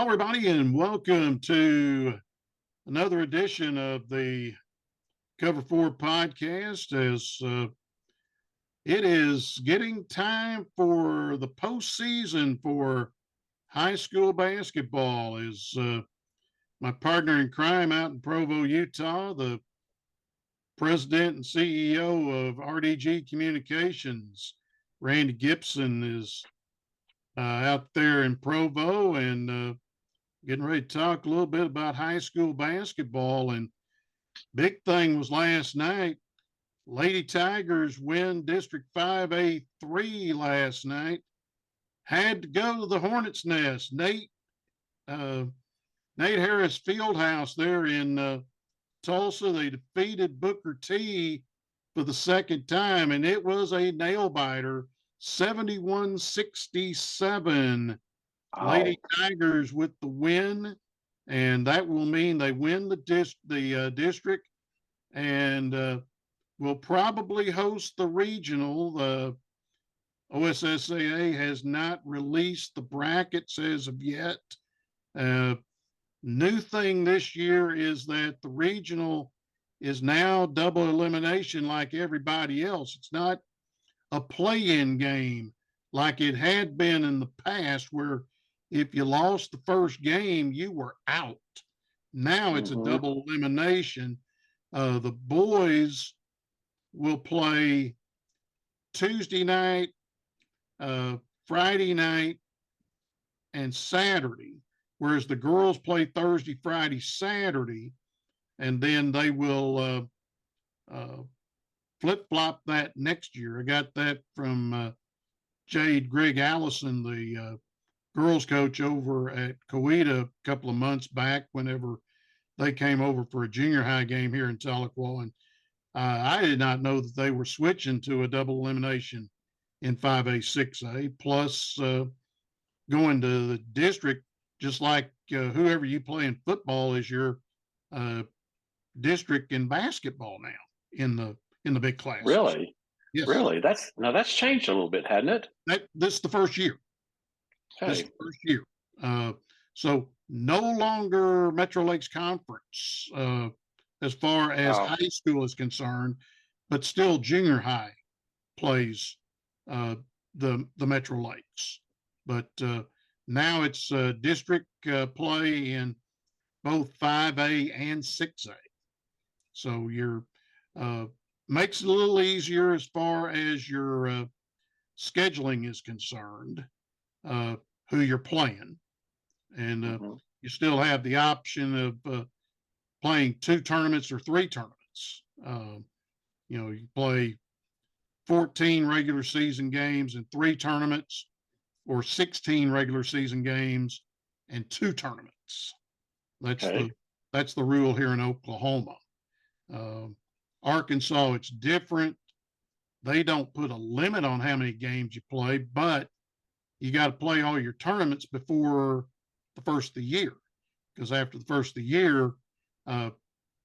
Hello, everybody, and welcome to another edition of the Cover Four podcast. As it is getting time for the postseason for high school basketball, as my partner in crime out in Provo, Utah, the president and CEO of RDG Communications, Randy Gibson, is out there in Provo and getting ready to talk a little bit about high school basketball. And big thing was last night. Lady Tigers win District 5A3 last night. Had to go to the Hornets' Nest. Uh, Nate Harris Fieldhouse there in Tulsa. They defeated Booker T for the second time, and it was a nail biter, 71-67. Wow. Lady Tigers with the win, and that will mean they win the district, and will probably host the regional. The OSSAA has not released the brackets as of yet. New thing this year is that the regional is now double elimination like everybody else. It's not a play-in game like it had been in the past, where if you lost the first game, you were out. Now it's a double elimination. The boys will play Tuesday night, Friday night, and Saturday, whereas the girls play Thursday, Friday, Saturday, and then they will flip-flop that next year. I got that from Jade Greg Allison, the girls coach over at Coweta a couple of months back, whenever they came over for a junior high game here in Tahlequah. And I did not know that they were switching to a double elimination in 5A, 6A, plus going to the district, just like whoever you play in football is your district in basketball now in the big classes. Really? Yes. Really? That's changed a little bit, hadn't it? This is the first year. Okay. This is the first year. So no longer Metro Lakes Conference as far as high school is concerned, but still junior high plays the Metro Lakes. But now it's district play in both 5A and 6A. So you're makes it a little easier as far as your scheduling is concerned, who you're playing. And you still have the option of playing 2 tournaments or 3 tournaments. You play 14 regular season games and 3 tournaments, or 16 regular season games and 2 tournaments. That's the rule here in Oklahoma. Arkansas, it's different. They don't put a limit on how many games you play, but you got to play all your tournaments before the first of the year, because after the first of the year,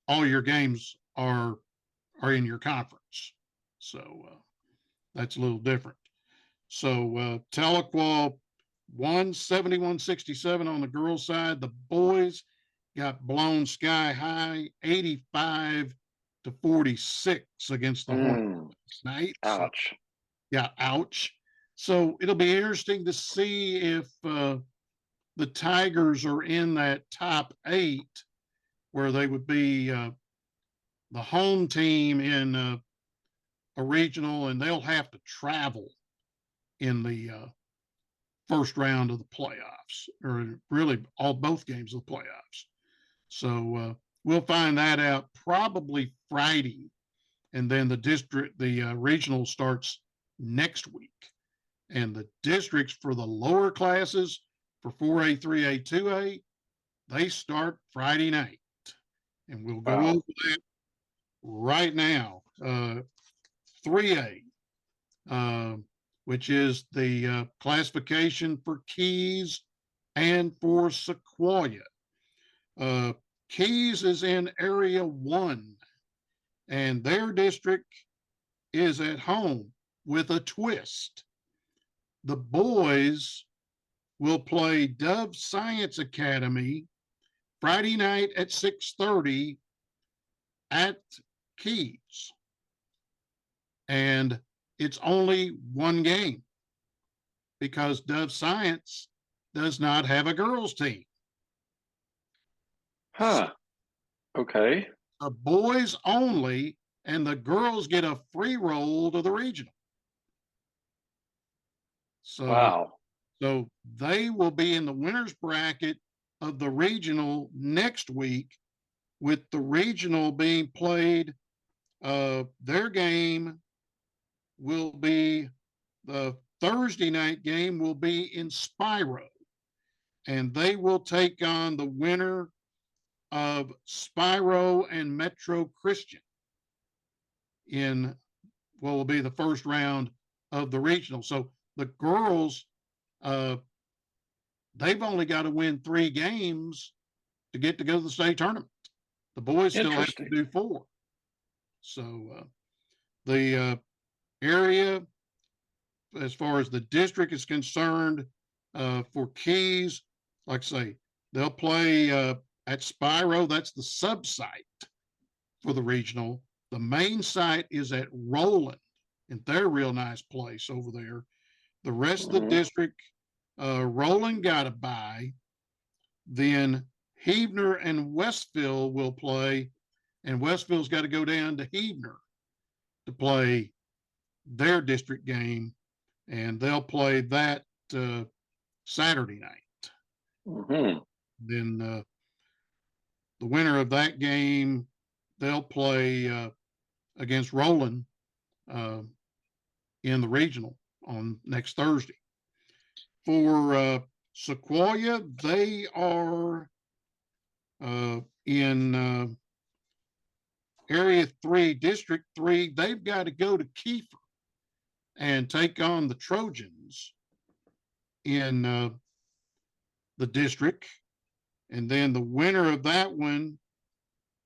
all your games are in your conference. So that's a little different. So Tahlequah won 71-67 on the girls' side. The boys got blown sky high, 85-46 against the Hornets night. Ouch. So, yeah, ouch. So it'll be interesting to see if the Tigers are in that top 8, where they would be the home team in a regional, and they'll have to travel in the first round of the playoffs, or really both games of the playoffs. So we'll find that out probably Friday, and then the regional starts next week. And the districts for the lower classes for 4A, 3A, 2A, they start Friday night. And we'll go over that right now. 3A, which is the classification for Keys and for Sequoyah. Keys is in Area 1, and their district is at home with a twist. The boys will play Dove Science Academy Friday night at 6:30 at Keys. And it's only one game because Dove Science does not have a girls team. Huh. Okay. The boys only, and the girls get a free roll to the regional. So, Wow. so they will be in the winner's bracket of the regional next week, with the regional being played. Their game will be the Thursday night game will be in Spiro, and they will take on the winner of Spiro and Metro Christian in what will be the first round of the regional. So the girls, they've only got to win 3 games to get to go to the state tournament. The boys still have to Interesting. do 4. So the area, as far as the district is concerned, for Keys, like I say, they'll play at Spiro. That's the sub site for the regional. The main site is at Roland, and they're a real nice place over there. The rest of the district, Roland got a bye. Then Heavener and Westville will play, and Westville's got to go down to Heavener to play their district game, and they'll play that Saturday night. Mm-hmm. Then the winner of that game, they'll play against Roland in the regional on next Thursday. For Sequoia, they are in Area 3, District 3. They've got to go to Kiefer and take on the Trojans in the district. And then the winner of that one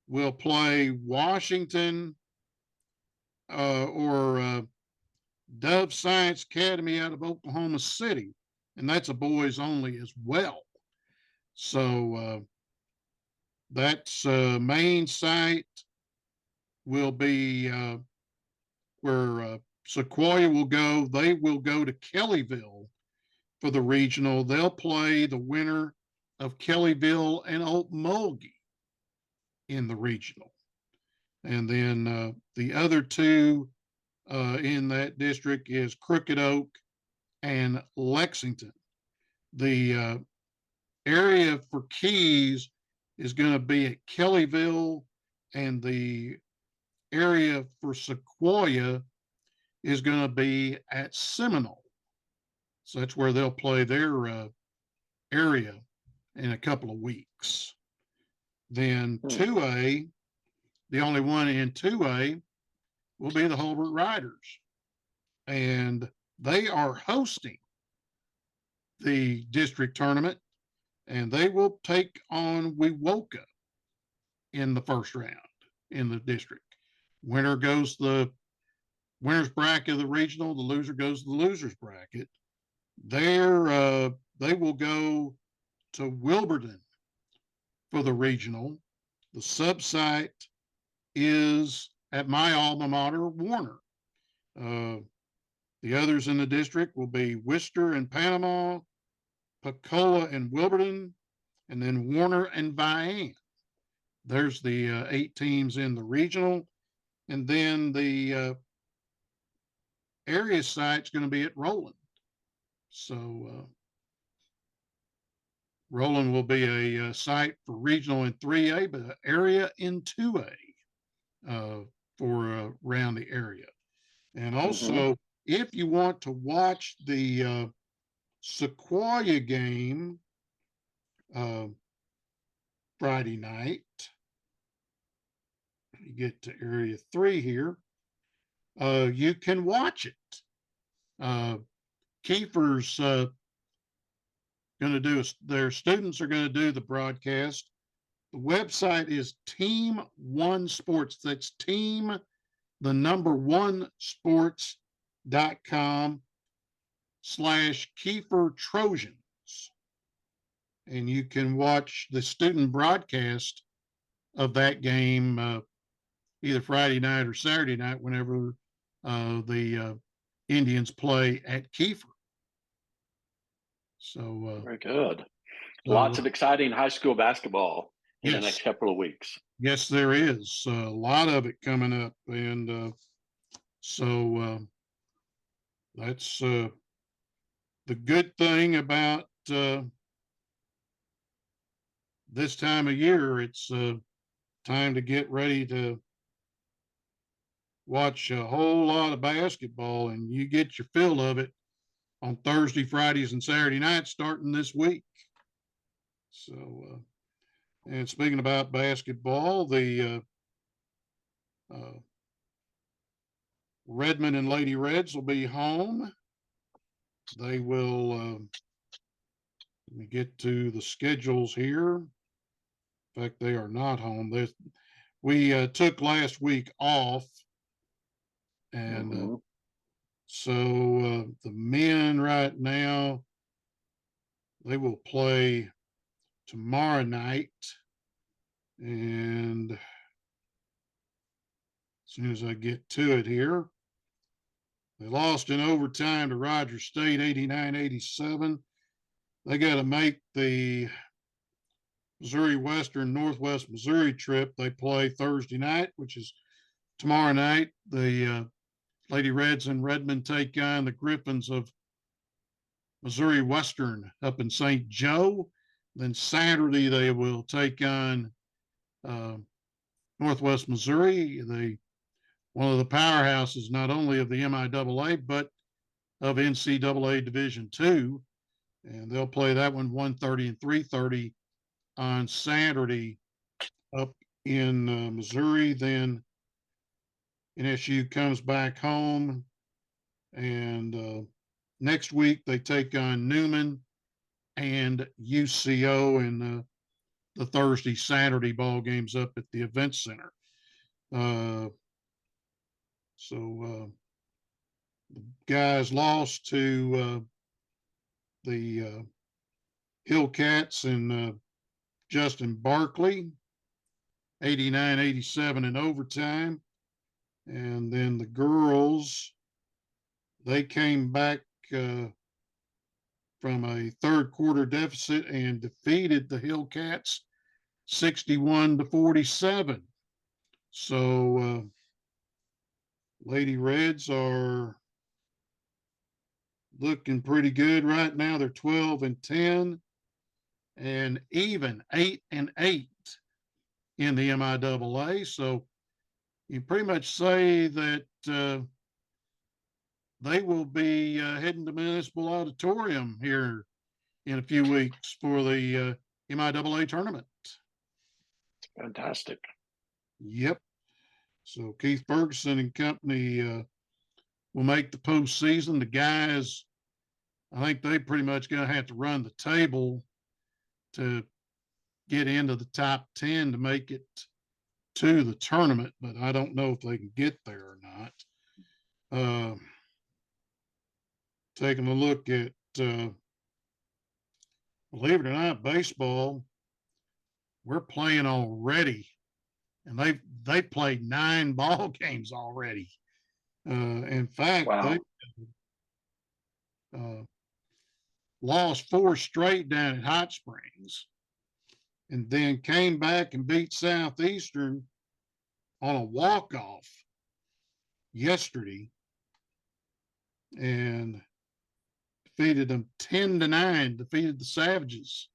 will play Washington or Dove Science Academy out of Oklahoma City. And that's a boys only as well. So that's main site will be where Sequoia will go. They will go to Kellyville for the regional. They'll play the winner of Kellyville and Okmulgee in the regional. And then the other 2 in that district is Crooked Oak and Lexington. The area for Keys is going to be at Kellyville, and the area for Sequoia is going to be at Seminole. So that's where they'll play their area in a couple of weeks. Then 2A, the only one in 2A, will be the Holbert Riders. And they are hosting the district tournament, and they will take on Wewoka in the first round in the district. Winner goes the winner's bracket of the regional, the loser goes to the loser's bracket. There, they will go to Wilburton for the regional. The sub site is at my alma mater, Warner. The others in the district will be Worcester and Panama, Pacola and Wilburton, and then Warner and Vian. There's the 8 teams in the regional. And then the area site's going to be at Roland. So Roland will be a site for regional in 3A, but an area in 2A for around the area. And also, if you want to watch the Sequoia game Friday night, you get to area 3 here, you can watch it. Kiefer's going to do, their students are going to do the broadcast. The website is Team One Sports. That's team, the number 1 sports.com/Kiefer Trojans. and you can watch the student broadcast of that game either Friday night or Saturday night whenever the Indians play at Kiefer. So, Very good. so Lots of exciting high school basketball in the yes, next couple of weeks. yes, there is a lot of it coming up, and so that's the good thing about this time of year. It's time to get ready to watch a whole lot of basketball, and you get your fill of it on Thursday, Fridays, and Saturday nights starting this week. So, and speaking about basketball, the Redmond and Lady Reds will be home. They will, let me get to the schedules here. In fact, they are not home. We took last week off, and Mhm. so the men right now, they will play tomorrow night. And as soon as I get to it here, they lost in overtime to Rogers State 89-87. They got to make the Missouri Western Northwest Missouri trip. They play Thursday night, which is tomorrow night. The Lady Reds in Redmond take on the Griffins of Missouri Western up in St. Joe. Then Saturday they will take on uh, Northwest Missouri, one of the powerhouses not only of the MIAA but of NCAA Division II, and they'll play that one 1:30 and 3:30 on Saturday up in Missouri. Then NSU comes back home, and next week they take on Newman and UCO in the Thursday, Saturday ball games up at the Event Center. So the guys lost to the Hillcats and Justin Barkley, 89-87 in overtime. And then the girls, they came back from a third quarter deficit and defeated the Hillcats 61-47. So Lady Reds are looking pretty good right now. They're 12-10 and even 8-8 in the MIAA. So you pretty much say that they will be heading to Municipal Auditorium here in a few weeks for the MIAA tournament. Fantastic. Yep. So Keith Ferguson and company will make the postseason. The guys, I think they pretty much going to have to run the table to get into the top 10 to make it to the tournament, but I don't know if they can get there or not. Taking a look at, believe it or not, baseball, we're playing already, and they played 9 ball games already. In fact, Wow. they lost 4 straight down at Hot Springs, and then came back and beat Southeastern on a walk-off yesterday, and defeated them 10-9. Defeated the Savages,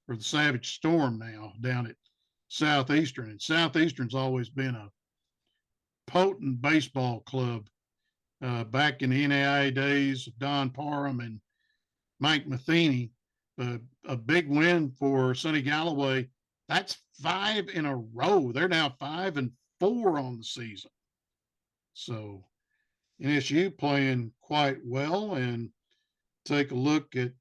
or the Savage Storm now down at Southeastern. And Southeastern's always been a potent baseball club back in the NAIA days of Don Parham and Mike Matheny. A big win for Sonny Galloway. That's 5 in a row. They're now 5-4 on the season. So NSU playing quite well. And take a look at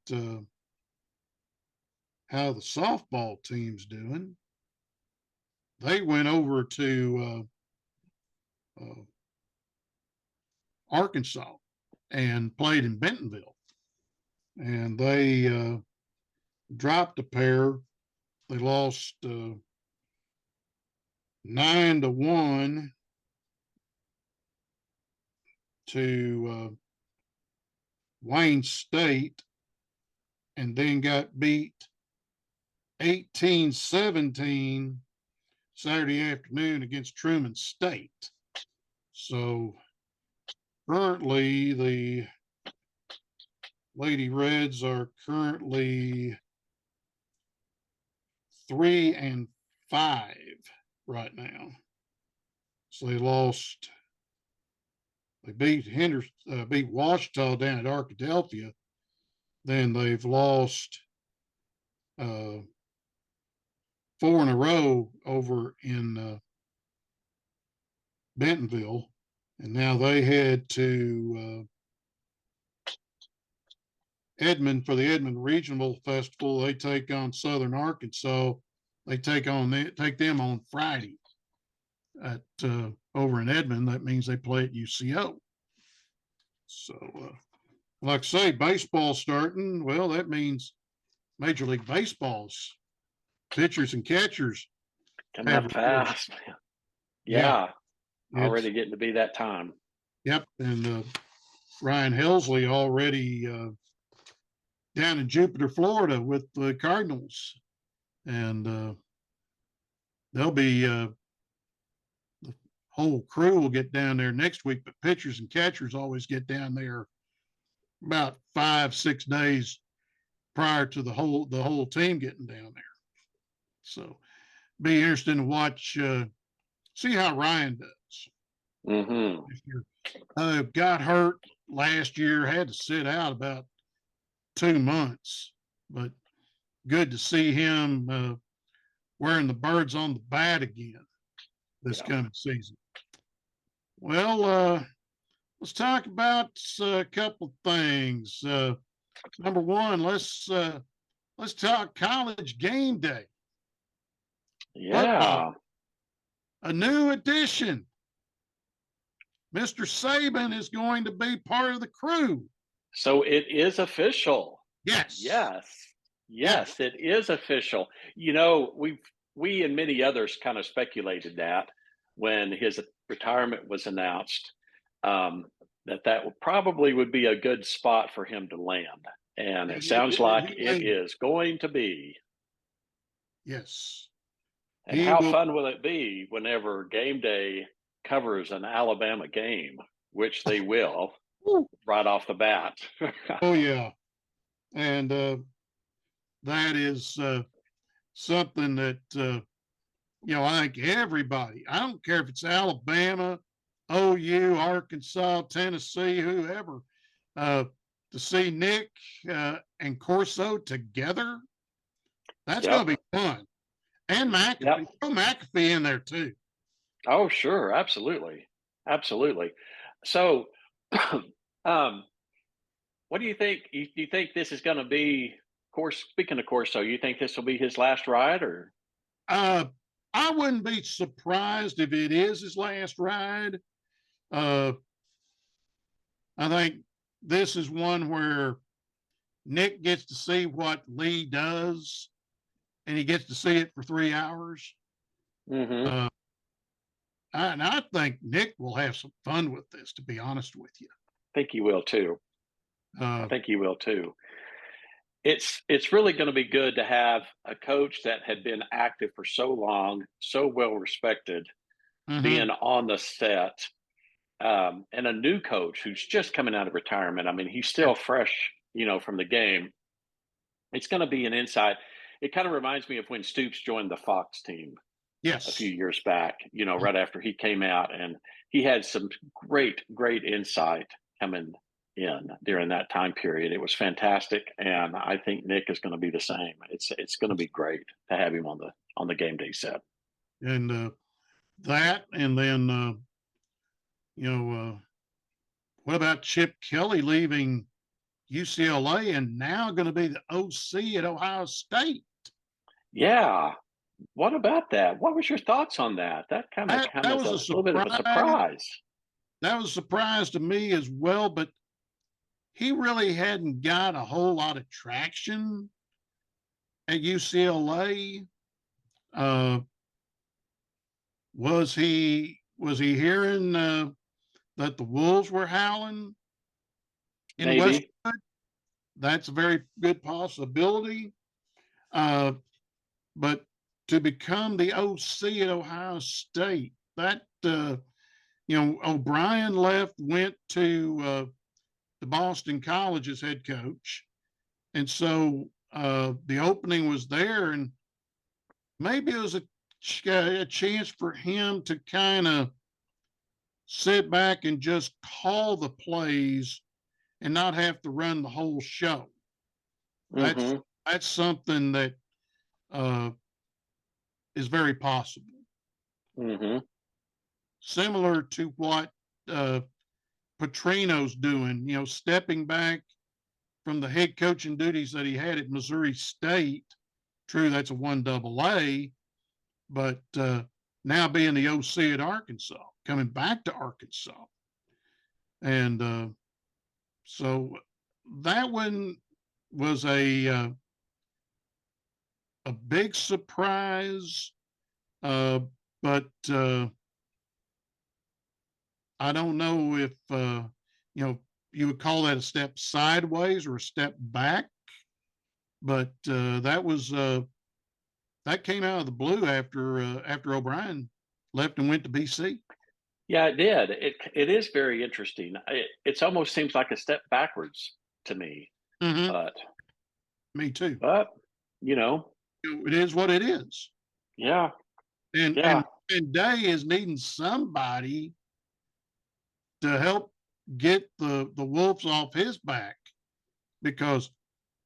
how the softball team's doing. They went over to Arkansas and played in Bentonville, and they dropped a pair. They lost 9-1 to Wayne State, and then got beat 18-17 Saturday afternoon against Truman State. So currently the Lady Reds are currently 3-5 right now. So they beat beat Ouachita down at Arkadelphia. Then they've lost 4 in a row over in Bentonville, and now they head to Edmond for the Edmond Regional Festival. They take on Southern Arkansas. They take them on Friday at over in Edmond. That means they play at UCO. So, like I say, baseball starting. Well, that means Major League Baseball's pitchers and catchers Coming up fast. Yeah. Already getting to be that time. Yep. And Ryan Helsley already down in Jupiter, Florida with the Cardinals. And they'll be the whole crew will get down there next week, but pitchers and catchers always get down there about 5-6 days prior to the whole team getting down there. So be interesting to watch, see how Ryan does. Mm-hmm. Got hurt last year, had to sit out about 2 months, but good to see him wearing the birds on the bat again this coming season. Well, let's talk about a couple of things. Number one, let's talk college game day. Yeah. A new addition. Mr. Saban is going to be part of the crew. So it is official. Yes. Yes, it is official. You know, we and many others kind of speculated that when his retirement was announced, that probably would be a good spot for him to land. And it sounds like it is going to be. Yes. And how fun will it be whenever game day covers an Alabama game, which they will right off the bat. Oh, yeah. And that is something that, I think everybody, I don't care if it's Alabama, OU, Arkansas, Tennessee, whoever, to see Nick and Corso together, that's going to be fun. And McAfee. Throw McAfee in there too. Oh, sure. Absolutely. So, what do you think? Do you think this is going to be, speaking of Corso, you think this will be his last ride, or? I wouldn't be surprised if it is his last ride. I think this is one where Nick gets to see what Lee does, and he gets to see it for 3 hours. Mm-hmm. And I think Nick will have some fun with this, to be honest with you. I think he will too. It's really going to be good to have a coach that had been active for so long, so well respected, being on the set, and a new coach who's just coming out of retirement. I mean, he's still fresh, from the game. It's going to be an insight. It kind of reminds me of when Stoops joined the Fox team. Yes. A few years back, right after he came out, and he had some great insight coming in during that time period. It was fantastic, and I think Nick is going to be the same. It's going to be great to have him on the game day set. And that, and then what about Chip Kelly leaving UCLA and now going to be the OC at Ohio State? Yeah. What about that? What was your thoughts on that? That was a little bit of a surprise. That was a surprise to me as well, but he really hadn't got a whole lot of traction at UCLA, uh, was he hearing that the wolves were howling in Maybe. Westwood? That's a very good possibility. Uh, but to become the OC at Ohio State, that O'Brien left, went to the Boston College as head coach, and so the opening was there, and maybe it was a chance for him to kind of sit back and just call the plays and not have to run the whole show. That's Mm-hmm. that's something that uh, is very possible. Mm-hmm. Similar to what uh, Petrino's doing, stepping back from the head coaching duties that he had at Missouri State. True, that's a 1AA, but now being the OC at Arkansas, coming back to Arkansas. And so that one was a big surprise, but I don't know if you would call that a step sideways or a step back, but that came out of the blue after O'Brien left and went to BC. Yeah, it did. It is very interesting. It almost seems like a step backwards to me, Mm-hmm. but Me too. but you know, It is what it is, yeah, and yeah, and and Day is needing somebody to help get the wolves off his back because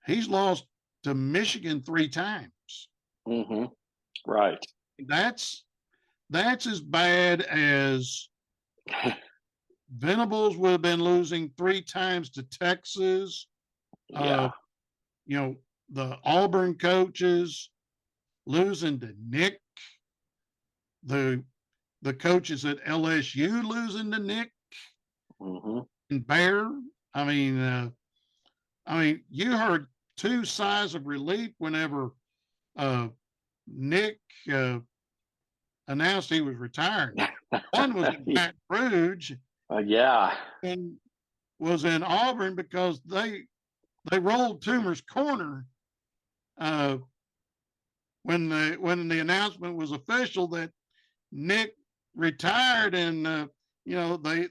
he's lost to Michigan 3 times. mm-hmm, right. That's that's as bad as Venables would have been losing 3 times to Texas. Uh, Yeah, you know, the Auburn coaches losing to Nick, the the coaches at LSU losing to Nick mm-hmm, and Bear. I mean, you heard 2 sighs of relief whenever uh, Nick announced he was retiring. One was in Baton Rouge, yeah, and was in Auburn because they rolled Toomer's corner uh, when the announcement was official that Nick retired, and they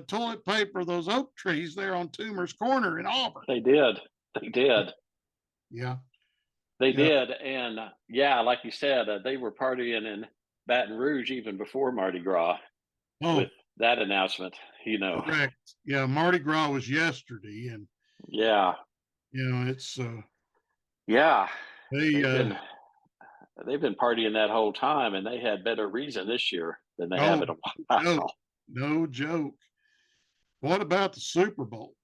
toilet paper those oak trees there on Toomer's corner in Auburn. they did, they did, Yeah, they yeah. did, and yeah, like you said, they were partying in Baton Rouge even before Mardi Gras Oh, with that announcement. You know, correct. Yeah, Mardi Gras was yesterday, and yeah, it's yeah, they they've been they've been partying that whole time, and they had better reason this year than they have oh, in a no, while. no joke. What about the Super Bowl?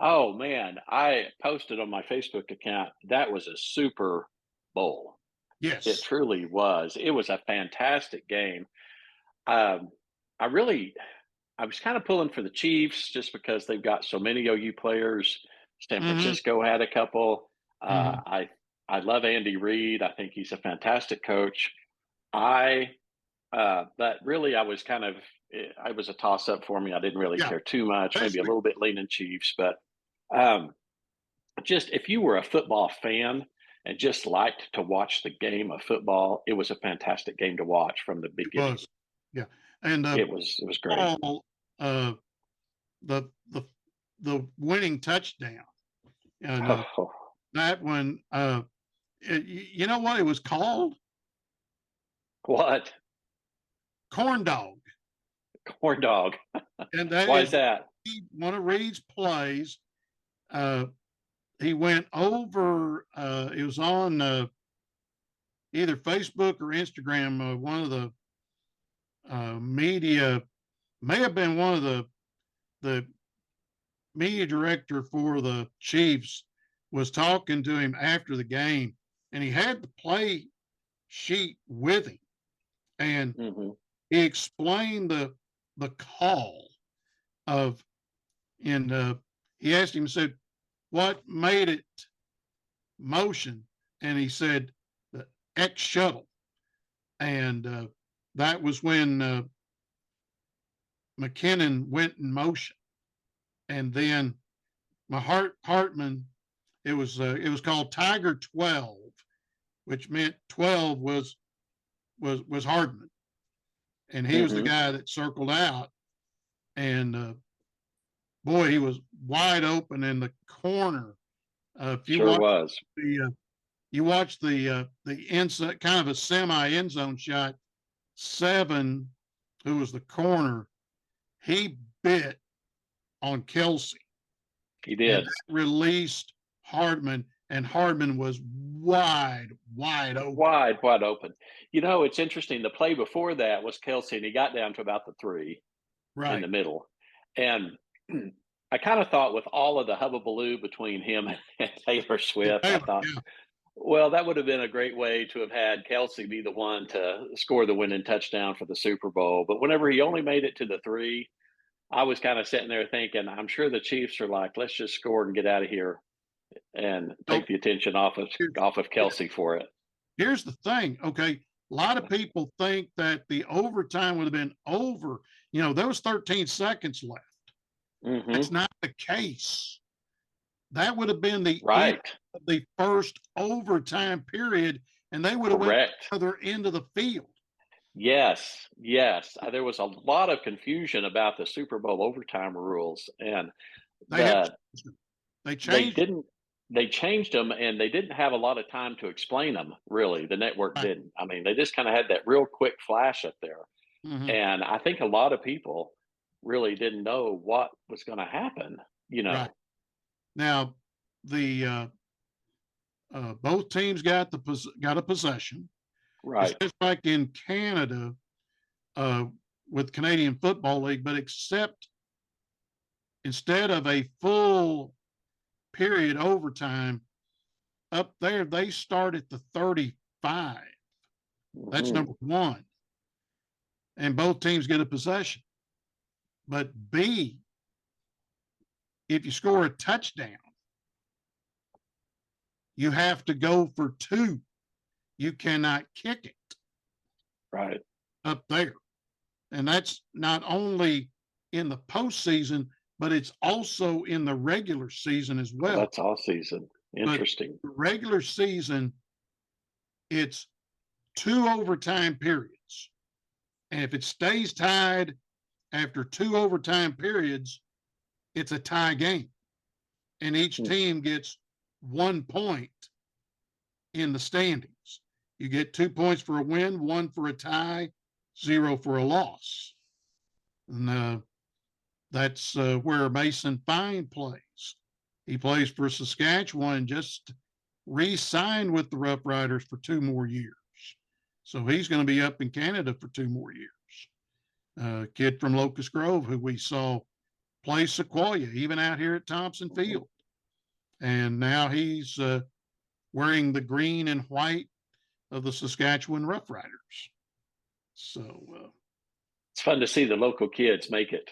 Oh man, I posted on my Facebook account that was a Super Bowl. It Yes. truly was. It was a fantastic game. Um, I really, I was kind of pulling for the Chiefs just because they've got so many OU players. San Mm-hmm. Francisco had a couple. Mm-hmm. I love Andy Reid. I think he's a fantastic coach. I but really, I was kind of I was a toss up for me. I didn't really Yeah, care too much. Maybe a basically. little bit leaning Chiefs, but um, just if you were a football fan and just liked to watch the game of football, it was a fantastic game to watch from the It beginning. was. Yeah, and It was great. Paul, uh, the the the winning touchdown, and Oh, that one, you know what it was called? what Corn dog, corn dog? and that Why is is that? one of Reed's plays. Uh, he went over. It was on either Facebook or Instagram. One of the media may have been one of the media director for the Chiefs was talking to him after the game, and he had the play sheet with him, and Hmm. he explained the call of, and he asked him, said, "What made it motion, and he said the X shuttle, and that was when McKinnon went in motion, and then Hartman. It was called Tiger 12, which meant 12 was Hardman, and he was the guy that circled out, and boy, he was wide open in the corner. If you Sure was. you watch the inside, kind of a semi end zone shot, 7, who was the corner, he bit on Kelce. He did. Released Hardman, and Hardman was wide open. Wide open. It's interesting. The play before that was Kelce, and he got down to about the 3 in the middle. And I kind of thought, with all of the hubbubaloo between him and Taylor Swift, I thought, well, that would have been a great way to have had Kelce be the one to score the winning touchdown for the Super Bowl. But whenever he only made it to the 3, I was kind of sitting there thinking, I'm sure the Chiefs are like, let's just score and get out of here and take the attention off of Kelce for it. Here's the thing. Okay. A lot of people think that the overtime would have been over. There was 13 seconds left. It's not the case. That would have been the end of the first overtime period, and they would have went to the other end of the field. Yes. There was a lot of confusion about the Super Bowl overtime rules, and they changed them, and they didn't have a lot of time to explain them, really. The network didn't. I mean, they just kind of had that real quick flash up there. And I think a lot of people really didn't know what was going to happen, Right. Now, the both teams got a possession. Right. It's just like in Canada with Canadian Football League, but except instead of a full period overtime, up there they start at the 35. That's number 1. And both teams get a possession. But B, if you score a touchdown, you have to go for 2. You cannot kick it. Right. Up there. And that's not only in the postseason, but it's also in the regular season as well. That's all season. Interesting. But the regular season, it's 2 overtime periods. And if it stays tied after 2 overtime periods, it's a tie game. And each team gets 1 point in the standings. You get 2 points for a win, 1 for a tie, 0 for a loss. And that's where Mason Fine plays. He plays for Saskatchewan, just re-signed with the Rough Riders for 2 more years. So he's going to be up in Canada for 2 more years. Kid from Locust Grove who we saw play Sequoia, even out here at Thompson Field. And now he's wearing the green and white of the Saskatchewan Rough Riders. So it's fun to see the local kids make it.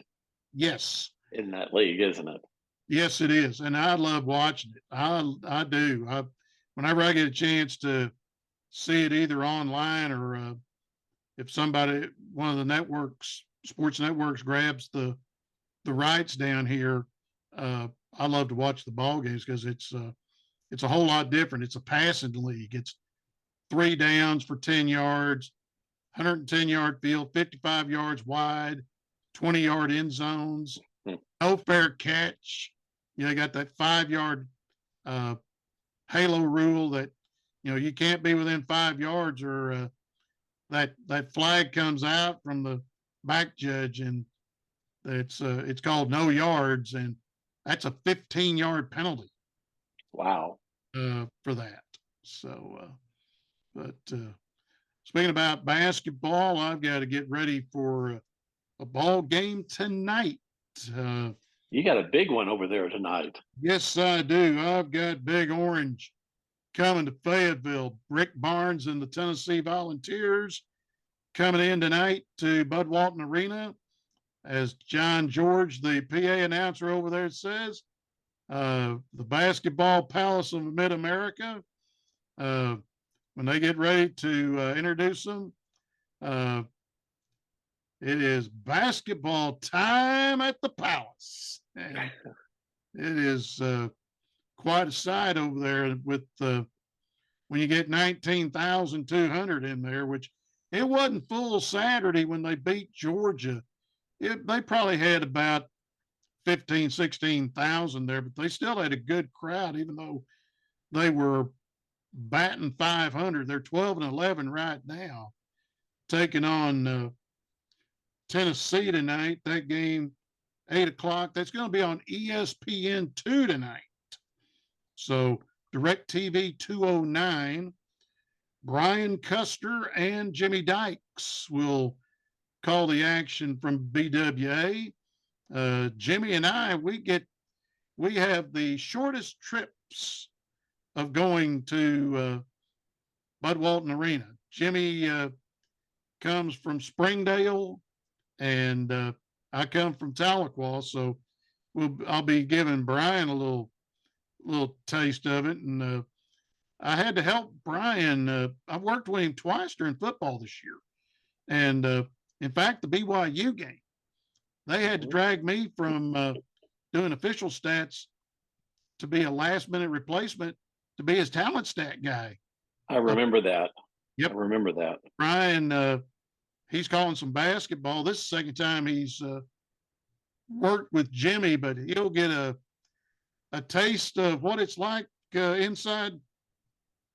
Yes. In that league, isn't it? Yes, it is. And I love watching it. I do. Whenever I get a chance to see it either online or if one of the networks, sports networks, grabs the rights down here, I love to watch the ball games because it's a whole lot different. It's a passing league. It's 3 downs for 10 yards, 110-yard field, 55 yards wide, 20-yard end zones, no fair catch. You got that 5-yard halo rule that you can't be within 5 yards or that flag comes out from the back judge, and it's called no yards, and that's a 15-yard penalty. Wow. For that. So, but speaking about basketball, I've got to get ready for a ball game tonight. You got a big one over there tonight. Yes, I do. I've got Big Orange coming to Fayetteville. Rick Barnes and the Tennessee Volunteers coming in tonight to Bud Walton Arena. As John George, the PA announcer over there, says, the basketball palace of Mid-America. When they get ready to introduce them, it is basketball time at the palace. And it is quite a sight over there with when you get 19,200 in there, which it wasn't full Saturday when they beat Georgia. They probably had about 15, 16,000 there, but they still had a good crowd, even though they were batting 500. They're 12-11 right now, taking on Tennessee tonight. That game, 8 o'clock. That's going to be on ESPN2 tonight. So DirecTV 209. Brian Custer and Jimmy Dykes will call the action from BWA. Jimmy and I, we have the shortest trips of going to Bud Walton Arena. Jimmy comes from Springdale, and I come from Tahlequah, so I'll be giving Brian a little taste of it. And I had to help Brian. I've worked with him twice during football this year, and in fact, the BYU game, they had to drag me from doing official stats to be a last-minute replacement to be his talent stat guy. I remember that. Yep. I remember that. Brian, he's calling some basketball. This is the second time he's worked with Jimmy, but he'll get a taste of what it's like inside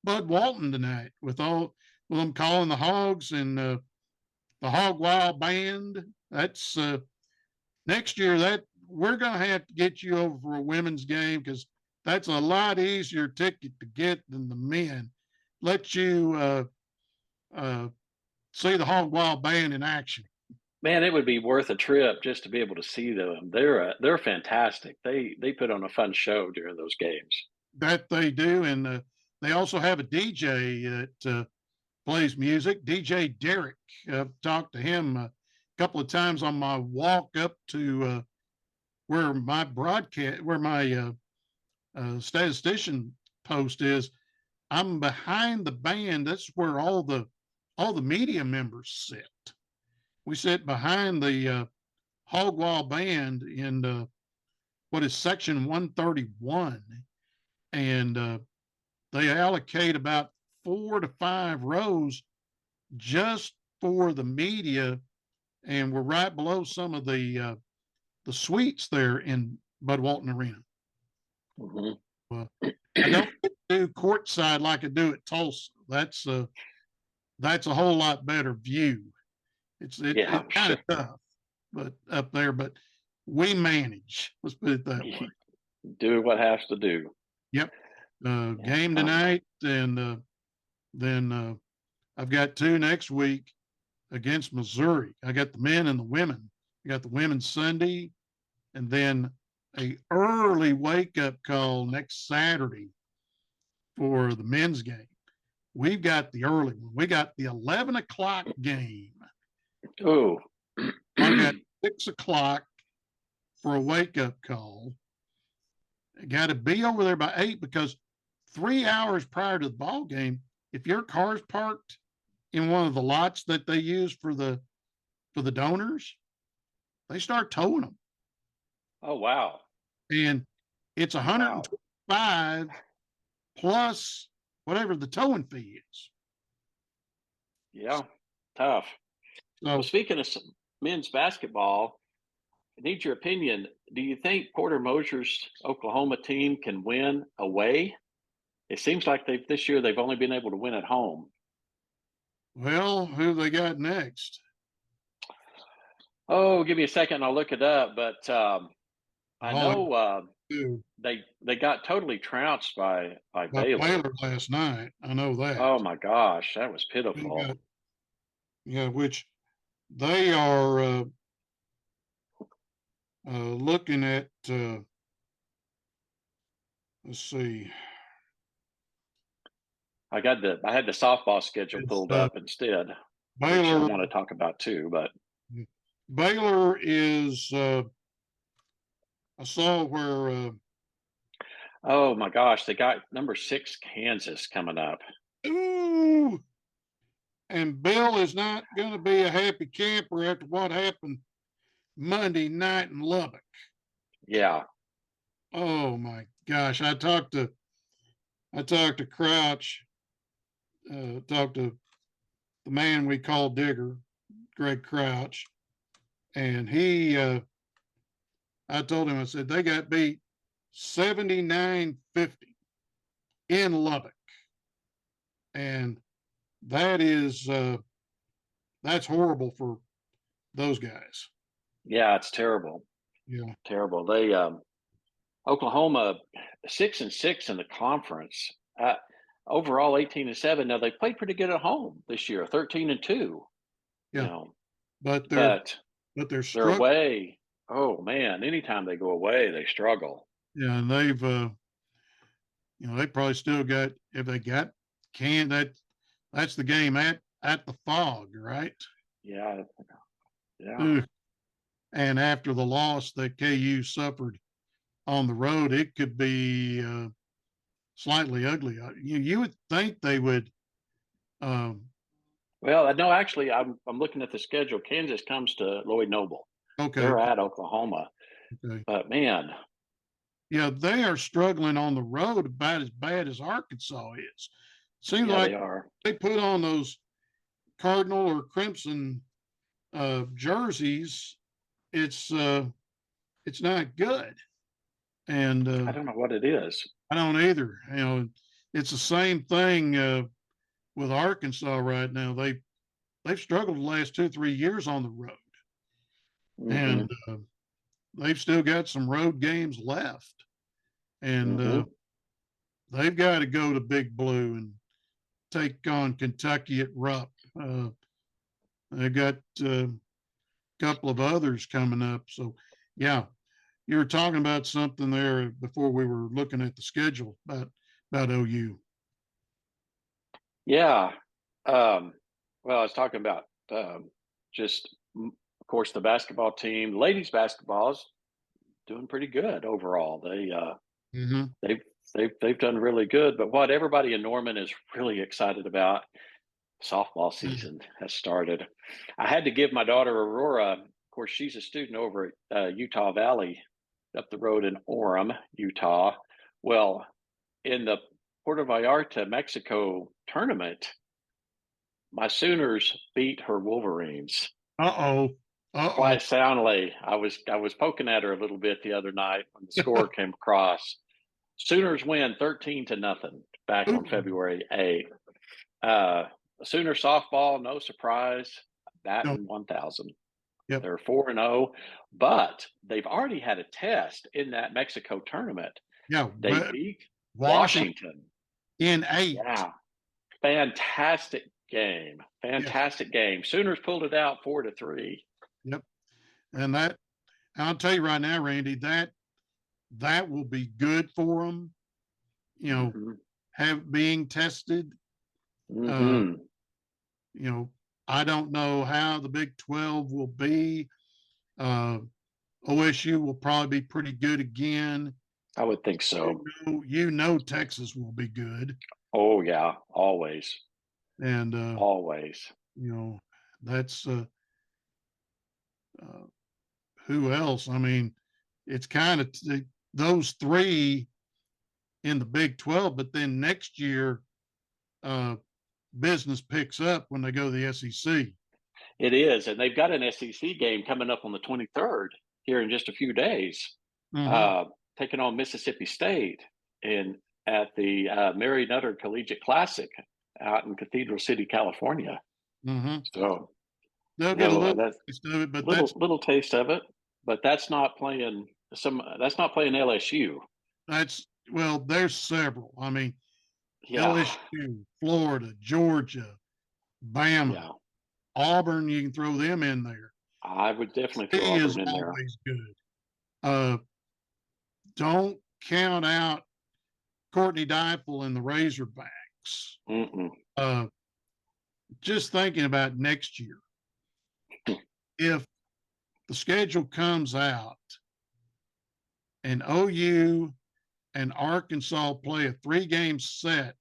Bud Walton tonight with them calling the Hogs and the Hog Wild Band. That's next year. That we're going to have to get you over for a women's game, because that's a lot easier ticket to get than the men. Let you see the Hog Wild Band in action. Man, it would be worth a trip just to be able to see them. They're fantastic. They put on a fun show during those games. That they do, and they also have a DJ that plays music. DJ Derek. I've talked to him a couple of times on my walk up to where my statistician post is. I'm behind the band. That's where all the media members sit. We sit behind the Hog Wild Band in what is section 131, and they allocate about 4 to 5 rows just for the media, and we're right below some of the suites there in Bud Walton Arena. Mm-hmm. I don't do courtside like I do at Tulsa. That's a whole lot better view. It's kind of tough, but up there, but we manage. Let's put it that way. Do what has to do. Yep. Game tonight, and then I've got 2 next week against Missouri. I got the men and the women. I got the women Sunday, and then a early wake up call next Saturday for the men's game. We've got the early one. We got the 11 o'clock game. Oh, I got 6 o'clock for a wake up call. I got to be over there by 8, because 3 hours prior to the ball game, if your car's parked in one of the lots that they use for the donors, they start towing them. Oh, wow. And it's 125 plus whatever the towing fee is. Yeah, tough. So, well, speaking of men's basketball, I need your opinion. Do you think Porter Moser's Oklahoma team can win away? It seems like this year they've only been able to win at home. Well, who they got next? Oh, give me a second. I'll look it up. But I know they got totally trounced by Baylor last night. I know that. Oh my gosh, that was pitiful. Yeah, which they are looking at. Let's see. I had the softball schedule pulled up instead. Baylor, I want to talk about too, but Baylor is. I saw where Oh my gosh, they got number 6 Kansas coming up. Ooh, and Bill is not going to be a happy camper after what happened Monday night in Lubbock. Yeah. Oh my gosh, I talked to Crouch, talked to the man we call Digger, Greg Crouch, and I told him, I said, they got beat 79-50 in Lubbock. And that is, that's horrible for those guys. Yeah, it's terrible. Yeah. Terrible. They Oklahoma 6-6 in the conference. Overall 18-7. Now they played pretty good at home this year, 13-2, you Yeah. know, But but they're they're struggling. away. Oh man, anytime they go away, they struggle. Yeah. And they probably still got, if they got that's the game at the Fog, right? Yeah, yeah. Ugh. And after the loss that KU suffered on the road, it could be slightly ugly. You would think they would. Um, Well, no, actually, I'm looking at the schedule. Kansas comes to Lloyd Noble. okay, They're at Oklahoma, okay, but man, yeah, they are struggling on the road about as bad as Arkansas is. Seems yeah, like they are. they put on those Cardinal or Crimson jerseys. It's not good, and I don't know what it is. I don't either. It's the same thing with Arkansas right now. They've struggled the last 2-3 years on the road, Hmm. and they've still got some road games left, and Hmm. they've got to go to Big Blue and take on Kentucky at Rupp. They've got a couple of others coming up. So, yeah, you were talking about something there before we were looking at the schedule about OU. Yeah. Um, well, I was talking about just, of course, the basketball team. Ladies basketball is doing pretty good overall. Mm-hmm. They've they've done really good. But what everybody in Norman is really excited about, softball season has started. I had to give my daughter Aurora. Of course, she's a student over at Utah Valley, up the road in Orem, Utah. Well, in the Puerto Vallarta, Mexico tournament, my Sooners beat her Wolverines Uh-oh. Uh-oh. quite soundly. I was poking at her a little bit the other night when the score came across. Sooners win 13-0 back on Ooh. February 8th. Uh, Sooner softball, no surprise, No. batting 1,000. Yep. They're 4-0, but they've already had a test in that Mexico tournament. Yeah. They beat Washington Washington. in 8. Yeah, fantastic game. Yes. Fantastic game. Sooners pulled it out 4-3. Yep. And I'll tell you right now, Randy, that will be good for them. You know, Mm-hmm. have being tested. Uh, Mm-hmm. you know, I don't know how the Big 12 will be. Uh, OSU will probably be pretty good again. I would think so. Texas will be good, Oh yeah, always, and always. you know that's uh, who else? I mean, it's kind of those three in the Big 12, but then next year, uh, business picks up when they go to the SEC. It is, and they've got an SEC game coming up on the 23rd here in just a few days, Mm-hmm. uh, taking on Mississippi State in at the Mary Nutter Collegiate Classic out in Cathedral City, California. Mm-hmm. So, They'll you get a know, little that's taste of it, but little taste of it, but that's not playing some. That's not playing LSU. that's well, there's several. I mean, Yeah, LSU, Florida, Georgia, Bama, yeah. Auburn. You can throw them in there. I would definitely throw He is Auburn in there. always good. Uh, don't count out Courtney Deifel and the Razorbacks. Mm-mm. Uh, just thinking about next year, if the schedule comes out and OU and Arkansas play a 3-game set,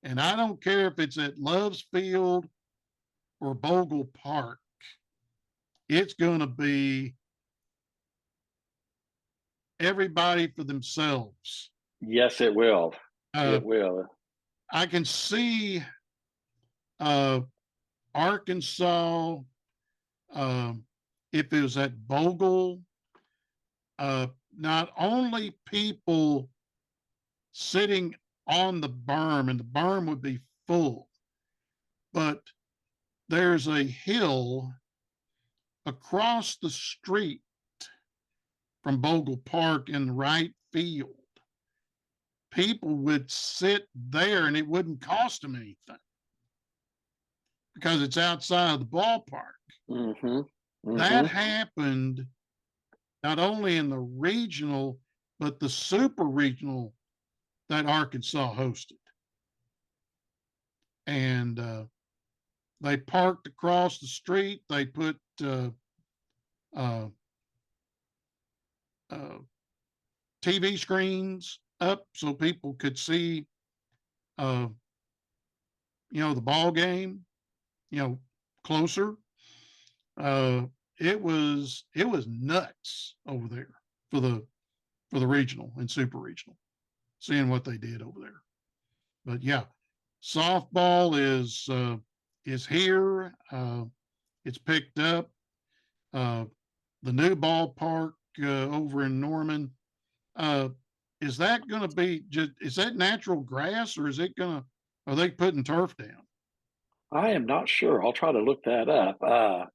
and I don't care if it's at Love's Field or Bogle Park, it's going to be everybody for themselves. Yes, it will. Uh, It will. I can see Arkansas, if it was at Bogle, not only people sitting on the berm, and the berm would be full, but there's a hill across the street from Bogle Park in the right field. People would sit there and it wouldn't cost them anything because it's outside of the ballpark. That happened not only in the regional, but the super regional that Arkansas hosted. And they parked across the street. They put TV screens up so people could see, the ball game, closer. It was nuts over there for the regional and super regional, seeing what they did over there. But yeah, softball is here. It's picked up. The new ballpark over in Norman. Is that going to be is that natural grass, or are they putting turf down? I am not sure. I'll try to look that up.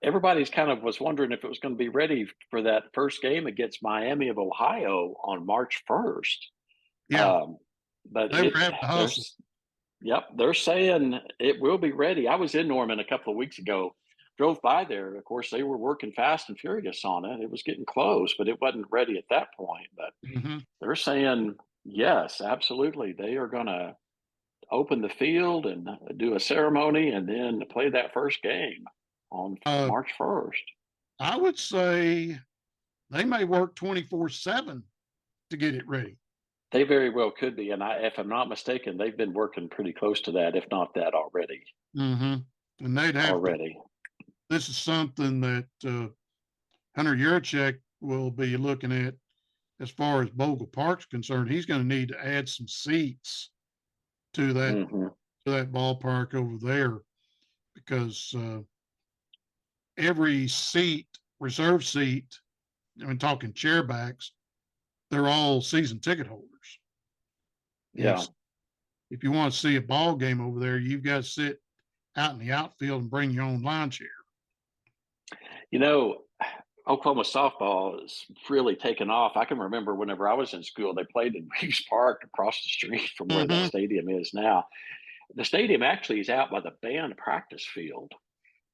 Everybody's kind of was wondering if it was going to be ready for that first game against Miami of Ohio on March 1st. Yeah, But they were having to hustle. Yep, they're saying it will be ready. I was in Norman a couple of weeks ago, drove by there. Of course, they were working fast and furious on it. It was getting close, but it wasn't ready at that point. But Mm-hmm. they're saying, yes, absolutely. They are going to open the field and do a ceremony and then play that first game on March 1st. I would say they may work 24/7 to get it ready. They very well could be. And if I'm not mistaken, they've been working pretty close to that, if not that already. Mm-hmm. And they'd have already. This is something that Hunter Yurachek will be looking at as far as Bogle Park's concerned. He's going to need to add some seats to that ballpark over there, because every reserve seat, I'm talking chairbacks, they're all season ticket holders. Yeah. If you want to see a ball game over there, you've got to sit out in the outfield and bring your own lawn chair. Oklahoma softball is really taken off. I can remember whenever I was in school, they played in Reeves Park across the street from where that stadium is now. The stadium actually is out by the band practice field,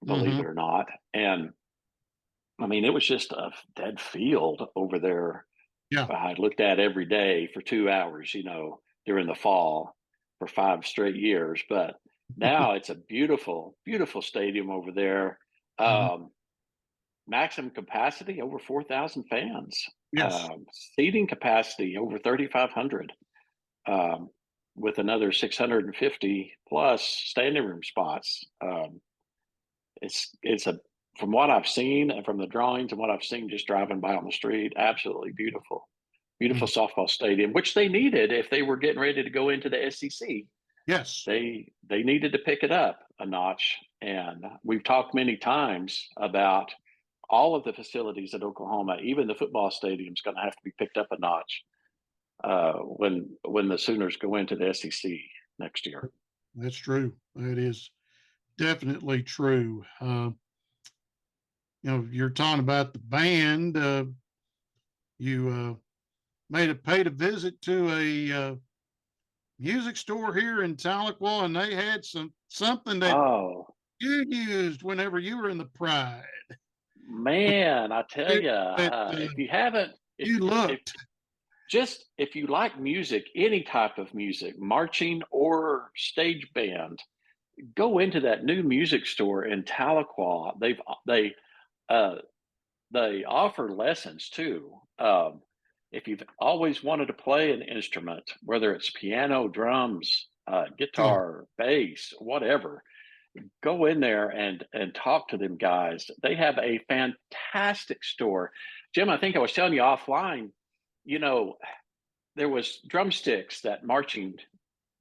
believe it or not. And I mean, it was just a dead field over there. Yeah. I looked at every day for 2 hours, during the fall for 5 straight years. But now it's a beautiful, beautiful stadium over there. Maximum capacity over 4,000 fans. Yes. Seating capacity over 3,500, with another 650 plus standing room spots. It's from what I've seen and from the drawings and what I've seen just driving by on the street, absolutely beautiful softball stadium, which they needed if they were getting ready to go into the SEC. Yes, they needed to pick it up a notch, and we've talked many times about all of the facilities at Oklahoma. Even the football stadium is going to have to be picked up a notch when the Sooners go into the SEC next year. That's true. That is definitely true. You're talking about the band. You paid a visit to a music store here in Tahlequah, and they had something that you used whenever you were in the Pride. Man, I tell you, if you haven't, if you like music, any type of music, marching or stage band, go into that new music store in Tahlequah. They offer lessons too. if you've always wanted to play an instrument, whether it's piano, drums, Yeah. guitar, bass, whatever, go in there and talk to them guys. They have a fantastic store. Jim, I think I was telling you offline, you know, there was drumsticks that marching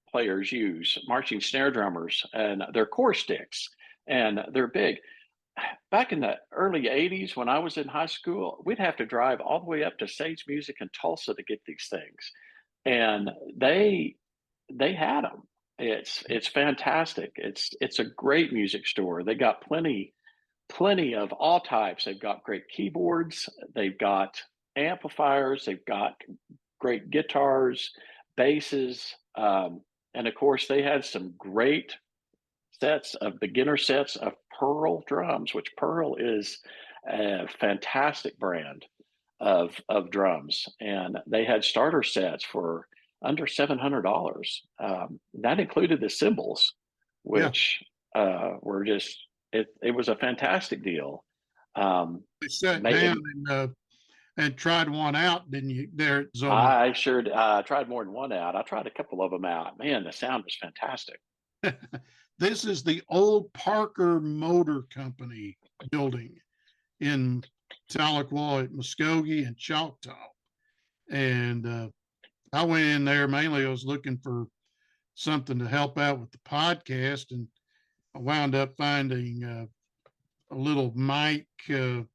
players use, marching snare drummers, and they're core sticks, and they're big. Back in the early 80s when I was in high school, we'd have to drive all the way up to Sage Music in Tulsa to get these things. And they had them. It's fantastic. It's a great music store. They got plenty of all types. They've got great keyboards, they've got amplifiers, they've got great guitars, basses, and of course they had some great sets of beginner sets of Pearl drums, which Pearl is a fantastic brand of drums, and they had starter sets for under $700. That included the cymbals, Yeah. which were just it was a fantastic deal. Um, They sat may, down and tried one out, didn't you, there at Zomac? I sure tried more than one out. I tried a couple of them out. Man, the sound was fantastic. This is the old Parker Motor Company building in Tahlequah at Muskogee and Choctaw. And I went in there mainly, I was looking for something to help out with the podcast. And I wound up finding a little mic down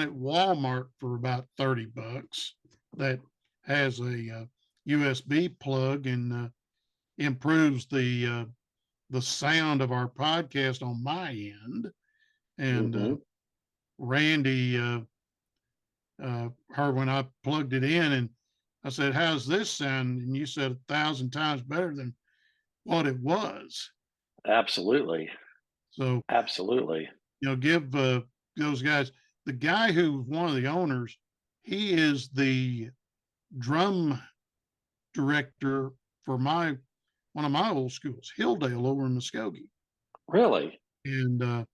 at Walmart for about $30 that has a USB plug and improves the sound of our podcast on my end. And Hmm. Randy heard when I plugged it in, and I said, "How's this sound?" And you said 1,000 times better than what it was. Absolutely, So absolutely. give those guys. The guy who's one of the owners, he is the drum director for my one of my old schools, Hilldale over in Muskogee. Really. And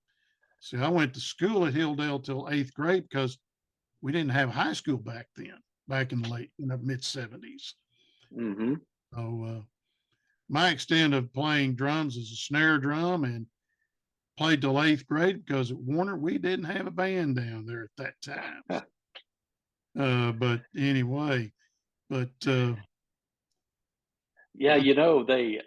see, I went to school at Hilldale till 8th grade because we didn't have high school back then, back in the mid 70s. Hmm. So my extent of playing drums is a snare drum, and played till 8th grade because at Warner we didn't have a band down there at that time. But anyway, but Yeah, they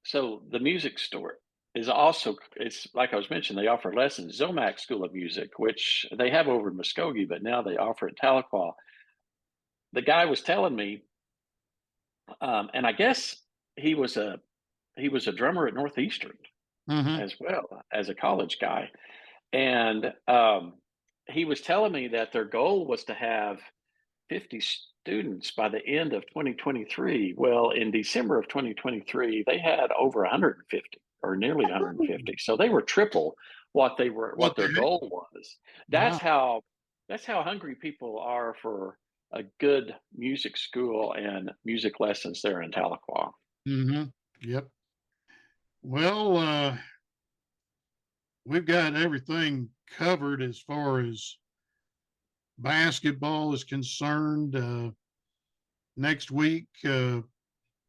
so the music store is also, it's like I was mentioning, they offer lessons, Zomac School of Music, which they have over in Muskogee, but now they offer at Tahlequah. The guy was telling me, and I guess he was a he was a drummer at Northeastern mhm, as well as a college guy, and he was telling me that their goal was to have 50 students by the end of 2023. Well, in December of 2023, they had over 150 or nearly 150. So they were triple what what their the heck? goal was. Wow. That's how that's how hungry people are for a good music school and music lessons there in Tahlequah. Hmm. Yep. Well, we've got everything covered as far as basketball is concerned. Next week, the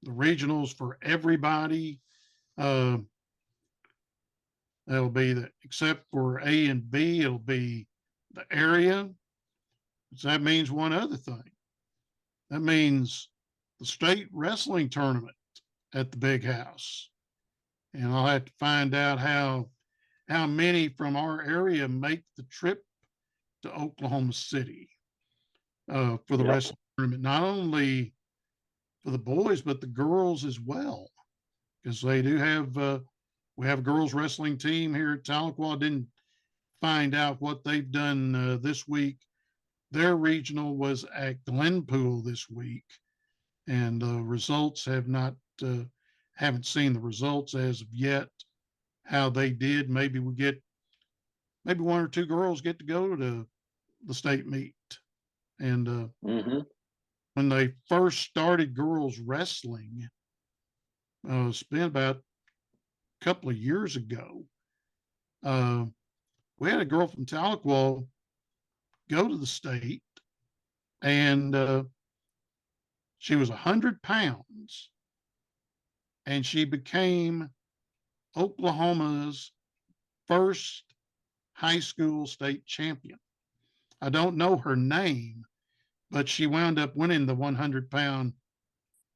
regionals for everybody. Uh, that'll be except for A and B, it'll be the area. So that means one other thing. That means the state wrestling tournament at the big house. And I'll have to find out how many from our area make the trip to Oklahoma City for the Yep. wrestling tournament, not only for the boys but the girls as well, because they do have we have a girls wrestling team here at Tahlequah. Didn't find out what they've done this week. Their regional was at Glenpool this week, and results have not haven't seen the results as of yet. How they did? Maybe one or two girls get to go to the state meet. And Hmm. when they first started girls wrestling, it's been about a couple of years ago. Uh, we had a girl from Tahlequah go to the state, And she was 100 pounds, and she became Oklahoma's first high school state champion. I don't know her name, but she wound up winning the 100-pound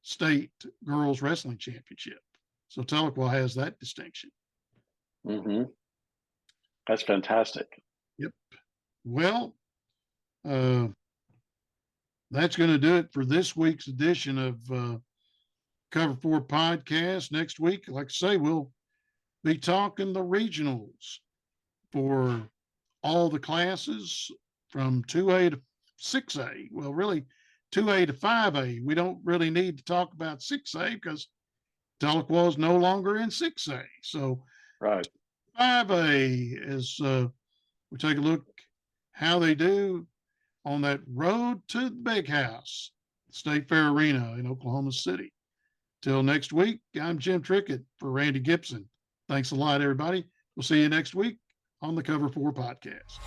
state girls wrestling championship. So Tahlequah has that distinction. Mm-hmm. That's fantastic. Yep. Well, that's going to do it for this week's edition of Cover 4 Podcast. Next week, like I say, we'll be talking the regionals for all the classes from 2A to 6A. Well, really 2A to 5A. We don't really need to talk about 6A because Tahlequah is no longer in 6A. So right. 5A is we take a look how they do on that road to the big house, State Fair Arena in Oklahoma City. Till next week, I'm Jim Trickett for Randy Gibson. Thanks a lot, everybody. We'll see you next week on the Cover 4 Podcast.